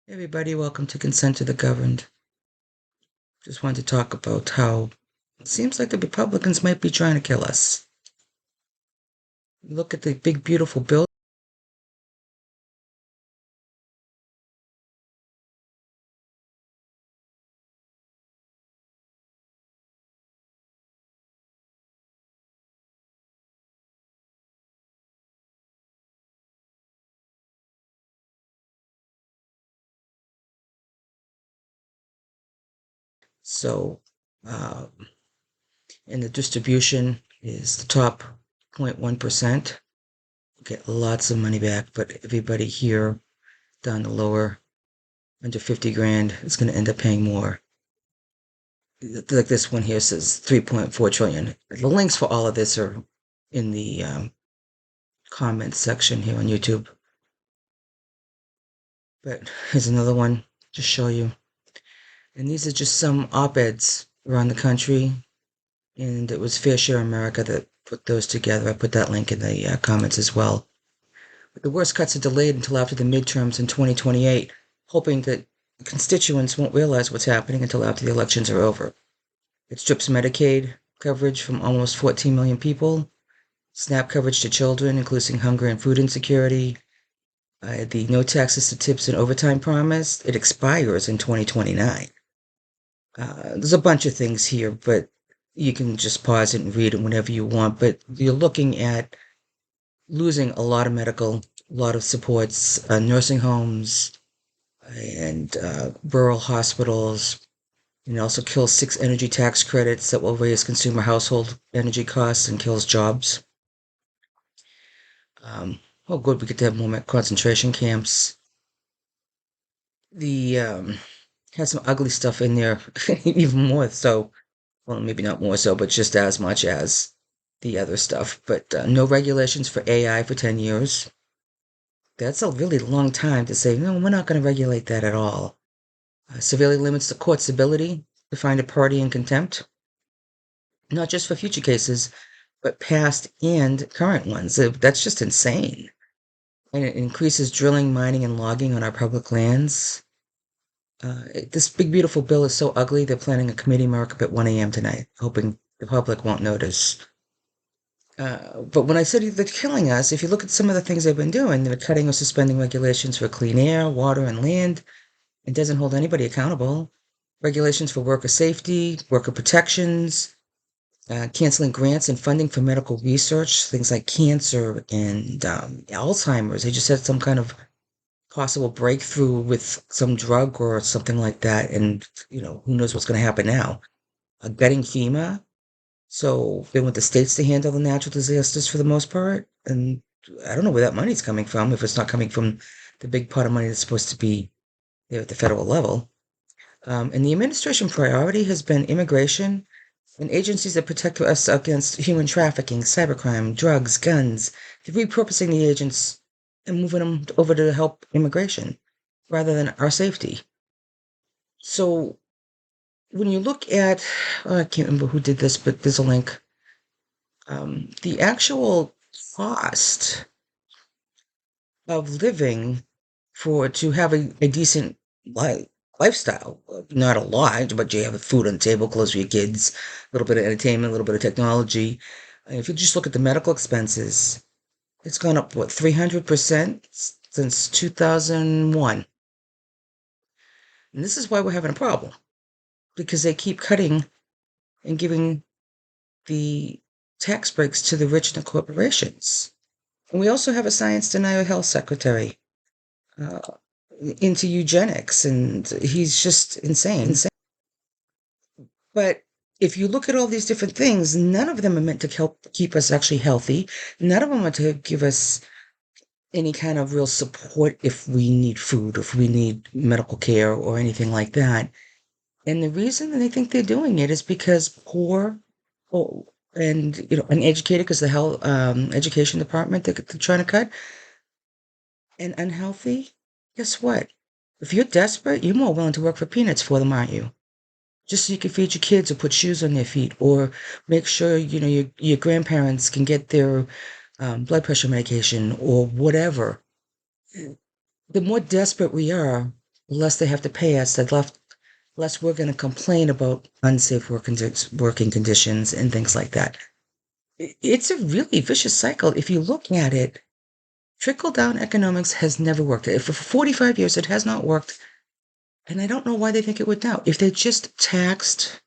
Hey everybody, welcome to Consent to the Governed. Just wanted to talk about how it seems like the Republicans might be trying to kill us. Look at the big, beautiful bill. So, uh, and the distribution is the top 0.1%. Get lots of money back, but everybody here down the lower, under 50 grand, is going to end up paying more. Like this one here says 3.4 trillion. The links for all of this are in the comments section here on YouTube. But here's another one to show you. And these are just some op-eds around the country. And it was Fair Share America that put those together. I put that link in the comments as well. But the worst cuts are delayed until after the midterms in 2028, hoping that constituents won't realize what's happening until after the elections are over. It strips Medicaid coverage from almost 14 million people, SNAP coverage to children, including hunger and food insecurity. The no taxes to tips and overtime promise, it expires in 2029. There's a bunch of things here, but you can just pause it and read it whenever you want. But you're looking at losing a lot of medical, a lot of supports, nursing homes, and rural hospitals. And it also kills 6 energy tax credits that will raise consumer household energy costs and kills jobs. Oh, good, we get to have more concentration camps. The has some ugly stuff in there, even more so. Well, maybe not more so, but just as much as the other stuff. But no regulations for AI for 10 years. That's a really long time to say, no, we're not going to regulate that at all. Severely limits the court's ability to find a party in contempt, not just for future cases, but past and current ones. That's just insane. And it increases drilling, mining, and logging on our public lands. This big, beautiful bill is so ugly, they're planning a committee markup at 1 a.m. tonight, hoping the public won't notice. But when I said they're killing us, if you look at some of the things they've been doing, they're cutting or suspending regulations for clean air, water, and land. It doesn't hold anybody accountable. Regulations for worker safety, worker protections, canceling grants and funding for medical research, things like cancer and Alzheimer's. They just had some kind of possible breakthrough with some drug or something like that, and who knows what's going to happen now. Gutting FEMA, so they want the states to handle the natural disasters for the most part, and I don't know where that money's coming from if it's not coming from the big pot of money that's supposed to be there at the federal level. And the administration priority has been immigration and agencies that protect us against human trafficking, cybercrime, drugs, guns. They're repurposing the agents and moving them over to help immigration rather than our safety. So when you look at, I can't remember who did this, but there's a link. The actual cost of living to have a decent lifestyle, not a lot, but you have food on the table, clothes for your kids, a little bit of entertainment, a little bit of technology. If you just look at the medical expenses, it's gone up, what, 300% since 2001. And this is why we're having a problem, because they keep cutting and giving the tax breaks to the rich and the corporations. And we also have a Science-Denier health secretary uh, into eugenics, and he's just insane. But if you look at all these different things, none of them are meant to help keep us actually healthy. None of them are to give us any kind of real support if we need food, if we need medical care or anything like that. And the reason that I think they're doing it is because poor, oh, and uneducated, because the health education department they're trying to cut, and unhealthy. Guess what? If you're desperate, you're more willing to work for peanuts for them, aren't you? Just so you can feed your kids or put shoes on their feet or make sure your grandparents can get their blood pressure medication or whatever. The more desperate we are, the less they have to pay us, the less we're going to complain about unsafe working conditions and things like that. It's a really vicious cycle. If you look at it, trickle down economics has never worked. For 45 years, it has not worked. And I don't know why they think it would now. If they just taxed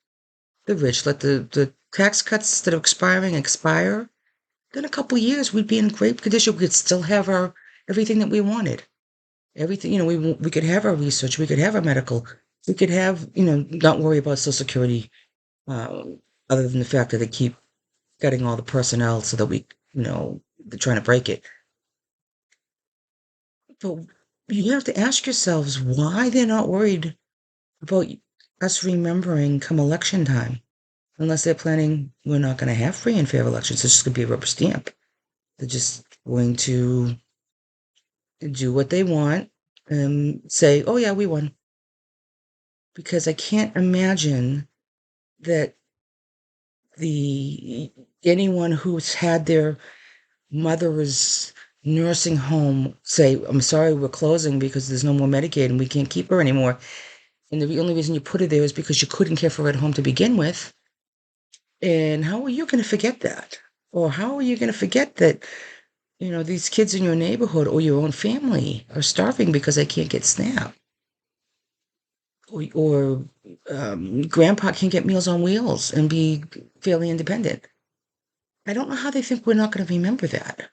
the rich, let the tax cuts instead of expiring expire, then a couple of years we'd be in great condition. We could still have our everything that we wanted. Everything, we could have our research, we could have our medical, we could have, not worry about Social Security, other than the fact that they keep getting all the personnel so that they're trying to break it. But you have to ask yourselves why they're not worried about us remembering come election time, unless they're planning we're not going to have free and fair elections. It's just going to be a rubber stamp. They're just going to do what they want and say, oh, yeah, we won. Because I can't imagine that the anyone who's had their mother's nursing home say, I'm sorry, we're closing because there's no more Medicaid and we can't keep her anymore. And the only reason you put her there is because you couldn't care for her at home to begin with. And how are you going to forget that? Or how are you going to forget that, these kids in your neighborhood or your own family are starving because they can't get SNAP? Or grandpa can get Meals on Wheels and be fairly independent. I don't know how they think we're not going to remember that.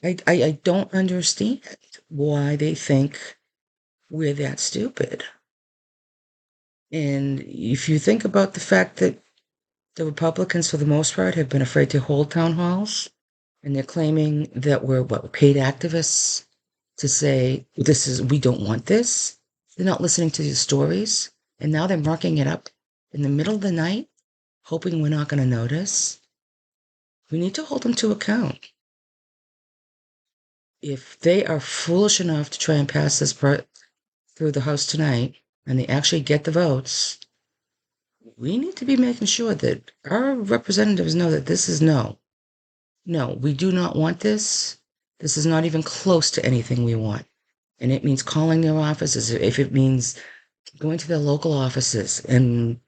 I don't understand why they think we're that stupid. And if you think about the fact that the Republicans, for the most part, have been afraid to hold town halls, and they're claiming that we're paid activists to say we don't want this. They're not listening to the stories, and now they're marking it up in the middle of the night, hoping we're not going to notice. We need to hold them to account. If they are foolish enough to try and pass this through the House tonight, and they actually get the votes, we need to be making sure that our representatives know that this is no. No, we do not want this. This is not even close to anything we want. And it means calling their offices, if it means going to their local offices and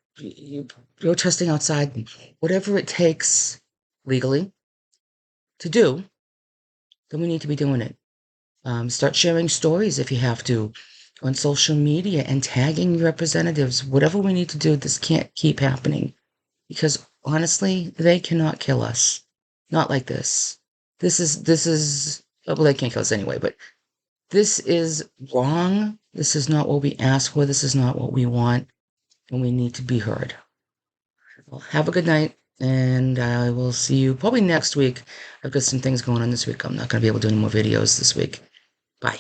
protesting outside, whatever it takes legally to do, then we need to be doing it. Start sharing stories if you have to on social media and tagging your representatives. Whatever we need to do, this can't keep happening because honestly, they cannot kill us. Not like this. Well, they can't kill us anyway, but this is wrong. This is not what we asked for. This is not what we want, and we need to be heard. Well, have a good night, and I will see you probably next week. I've got some things going on this week. I'm not going to be able to do any more videos this week. Bye.